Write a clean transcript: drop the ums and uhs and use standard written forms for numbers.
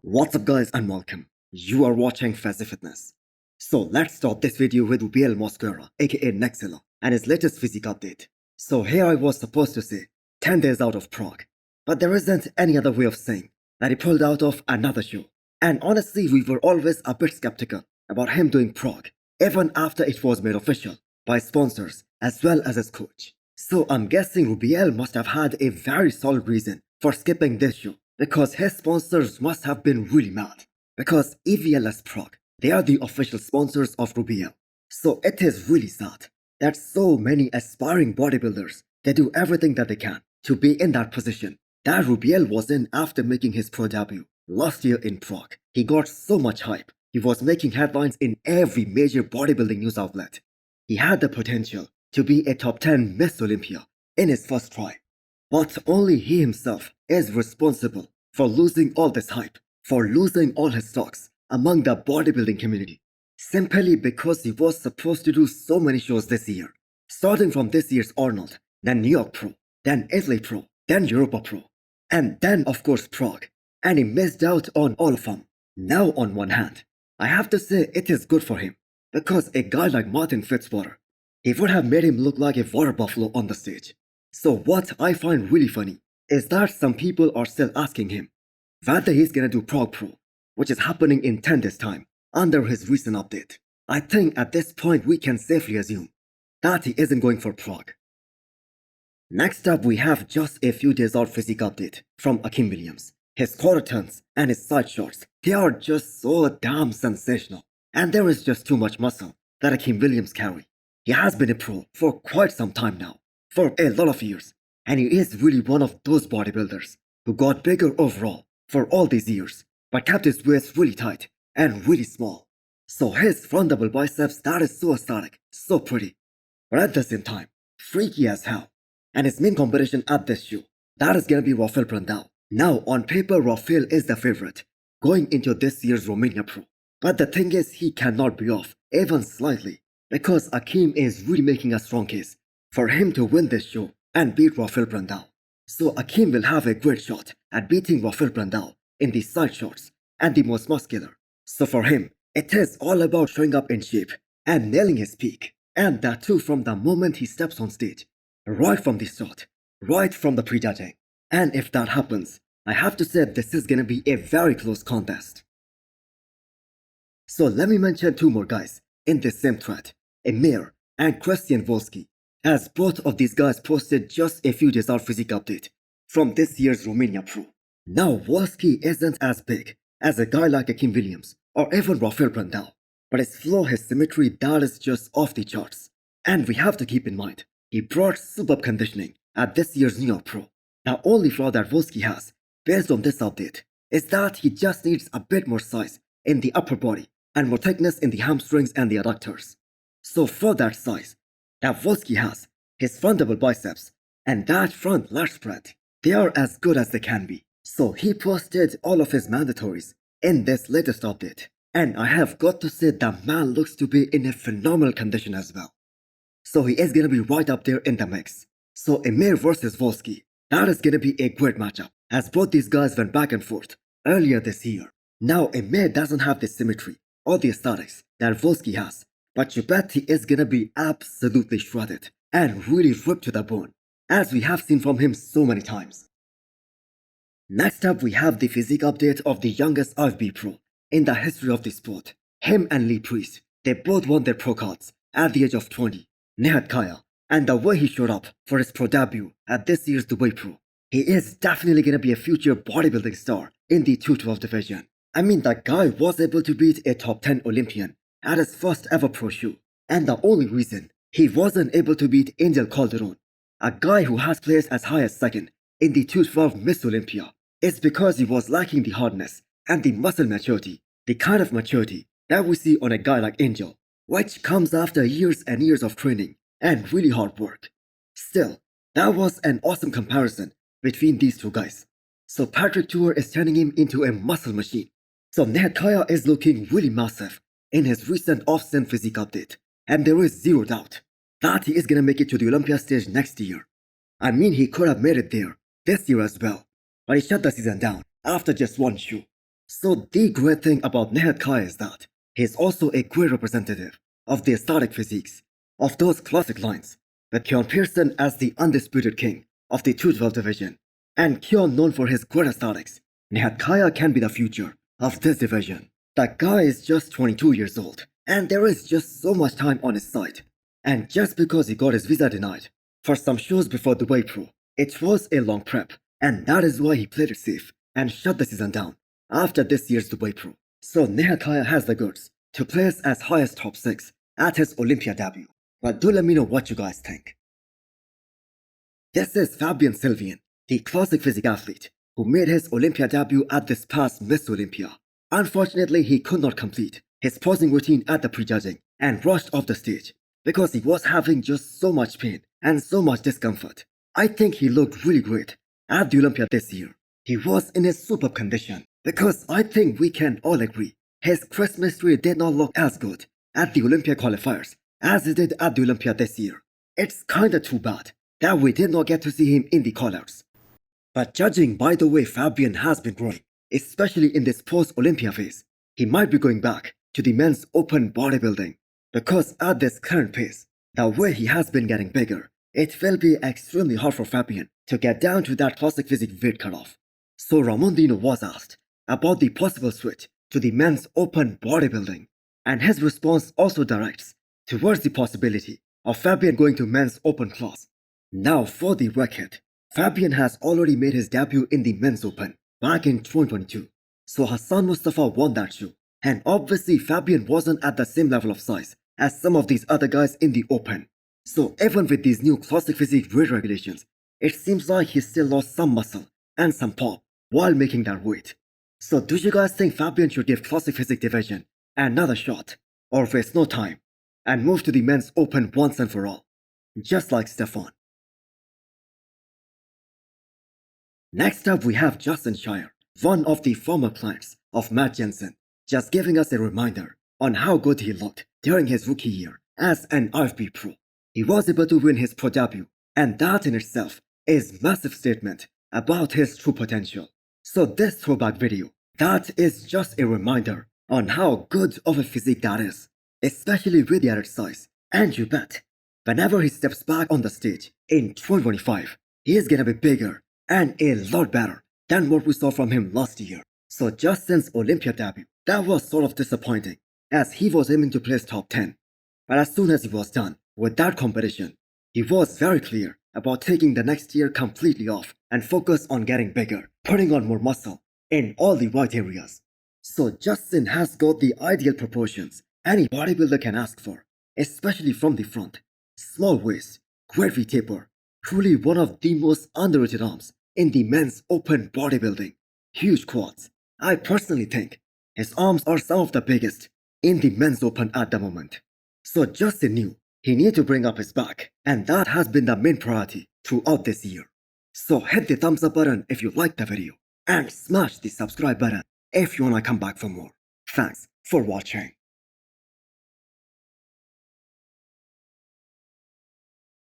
What's up guys and welcome. You are watching Fazi Fitness. So let's start this video with Rubiel aka Nexilla and his latest physique update. So here I was supposed to say 10 days out of Prague, but there isn't any other way of saying that he pulled out of another show. And honestly we were always a bit skeptical about him doing Prague, even after it was made official by sponsors as well as his coach. So I'm guessing Rubiel must have had a very solid reason for skipping this show, because his sponsors must have been really mad. Because EVLS Prague, they are the official sponsors of Rubiel. So it is really sad that so many aspiring bodybuilders, they do everything that they can to be in that position that Rubiel was in after making his pro debut last year in Prague. He got so much hype. He was making headlines in every major bodybuilding news outlet. He had the potential to be a top 10 Miss Olympia in his first try. But only he himself is responsible for losing all this hype, for losing all his stocks among the bodybuilding community, simply because he was supposed to do so many shows this year, starting from this year's Arnold, then New York Pro, then Italy Pro, then Europa Pro, and then of course Prague, and he missed out on all of them. Now on one hand, I have to say it is good for him, because a guy like Martin Fitzwater, he would have made him look like a water buffalo on the stage. So what I find really funny is that some people are still asking him whether he's gonna do Prague Pro, which is happening in 10 days time under his recent update. I think at this point we can safely assume that he isn't going for Prague. Next up we have just a few days out physique update from Akim Williams. His quarter turns and his side shots, they are just so damn sensational, and there is just too much muscle that Akim Williams carry. He has been a pro for quite some time now, for a lot of years, and he is really one of those bodybuilders who got bigger overall for all these years, but kept his waist really tight and really small. So his front double biceps, that is so aesthetic, so pretty, but at the same time, freaky as hell. And his main competition at this show, that is gonna be Rafael Brandao. Now on paper Rafael is the favorite going into this year's Romania Pro, but the thing is he cannot be off even slightly, because Akim is really making a strong case for him to win this show and beat Rafael Brandao. So Akim will have a great shot at beating Rafael Brandao in the side shots and the most muscular. So for him, it is all about showing up in shape and nailing his peak, and that too from the moment he steps on stage, right from the start, right from the prejudging. And if that happens, I have to say this is gonna be a very close contest. So let me mention two more guys in this same thread, Insane and Krystian Wolski, as both of these guys posted just a few days out physique update from this year's Romania Pro. Now Wolski isn't as big as a guy like Akim Williams or even Rafael Brandao, but his flow, his symmetry, that is just off the charts. And we have to keep in mind, he brought superb conditioning at this year's New York Pro. The only flaw that Wolski has, based on this update, is that he just needs a bit more size in the upper body and more thickness in the hamstrings and the adductors. So for that size that Wolski has, his front double biceps and that front large spread, they are as good as they can be. So he posted all of his mandatories in this latest update, and I have got to say the man looks to be in a phenomenal condition as well. So he is gonna be right up there in the mix. So Emir versus Wolski, that is gonna be a great matchup, as both these guys went back and forth earlier this year. Now Emir doesn't have the symmetry or the aesthetics that Wolski has, but you bet he is gonna be absolutely shredded and really ripped to the bone, as we have seen from him so many times. Next up we have the physique update of the youngest IFB pro in the history of the sport. Him and Lee Priest, they both won their pro cards at the age of 20. Nihat Kaya, and the way he showed up for his pro debut at this year's Dubai Pro, he is definitely gonna be a future bodybuilding star in the 212 division. I mean, that guy was able to beat a top 10 Olympian at his first ever pro show, and the only reason he wasn't able to beat Angel Calderon, a guy who has placed as high as second in the 212 Miss Olympia, is because he was lacking the hardness and the muscle maturity, the kind of maturity that we see on a guy like Angel, which comes after years and years of training and really hard work. Still, that was an awesome comparison between these two guys. So Patrick Tour is turning him into a muscle machine. So Nihat Kaya is looking really massive in his recent off-season physique update, and there is zero doubt that he is gonna make it to the Olympia stage next year. I mean, he could have made it there this year as well, but he shut the season down after just one show. So the great thing about Nihat Kaya is that he's also a great representative of the aesthetic physiques of those classic lines, with Keone Pearson as the undisputed king of the 212 division, and Keone known for his great aesthetics. Nihat Kaya can be the future of this division. That guy is just 22 years old, and there is just so much time on his side. And just because he got his visa denied for some shows before Dubai Pro, it was a long prep, and that is why he played it safe and shut the season down after this year's Dubai Pro. So Nihat Kaya has the goods to place as high as top 6 at his Olympia debut. But do let me know what you guys think. This is Fabian Sylvian, the classic physique athlete who made his Olympia debut at this past Miss Olympia. Unfortunately, he could not complete his posing routine at the prejudging and rushed off the stage because he was having just so much pain and so much discomfort. I think he looked really great at the Olympia this year. He was in a superb condition because I think we can all agree his Christmas tree did not look as good at the Olympia qualifiers as it did at the Olympia this year. It's kinda too bad that we did not get to see him in the callouts. But judging by the way Fabian has been growing, especially in this post-Olympia phase, he might be going back to the men's open bodybuilding, because at this current pace, the way he has been getting bigger, it will be extremely hard for Fabian to get down to that classic physique weight cutoff. So Ramondino was asked about the possible switch to the men's open bodybuilding, and his response also directs towards the possibility of Fabian going to men's open class. Now for the record, Fabian has already made his debut in the men's open back in 2022, so Hassan Mustafa won that show, and obviously Fabian wasn't at the same level of size as some of these other guys in the open. So even with these new classic physique weight regulations, it seems like he still lost some muscle and some pop while making that weight. So do you guys think Fabian should give classic physique division another shot, or waste no time and move to the men's open once and for all, just like Stefan? Next up we have Justin Shire, one of the former clients of Matt Jensen, just giving us a reminder on how good he looked during his rookie year as an IFB pro. He was able to win his pro debut, and that in itself is massive statement about his true potential. So this throwback video, that is just a reminder on how good of a physique that is, especially with the added size. And you bet, whenever he steps back on the stage in 2025, he is gonna be bigger and a lot better than what we saw from him last year. So Justin's Olympia debut, that was sort of disappointing as he was aiming to place top 10. But as soon as he was done with that competition, he was very clear about taking the next year completely off and focus on getting bigger, putting on more muscle in all the right areas. So Justin has got the ideal proportions any bodybuilder can ask for, especially from the front. Small waist, great V-taper, truly one of the most underrated arms in the men's open bodybuilding. Huge quads. I personally think his arms are some of the biggest in the men's open at the moment. So Justin knew he needed to bring up his back, and that has been the main priority throughout this year. So hit the thumbs up button if you liked the video, and smash the subscribe button if you wanna come back for more. Thanks for watching.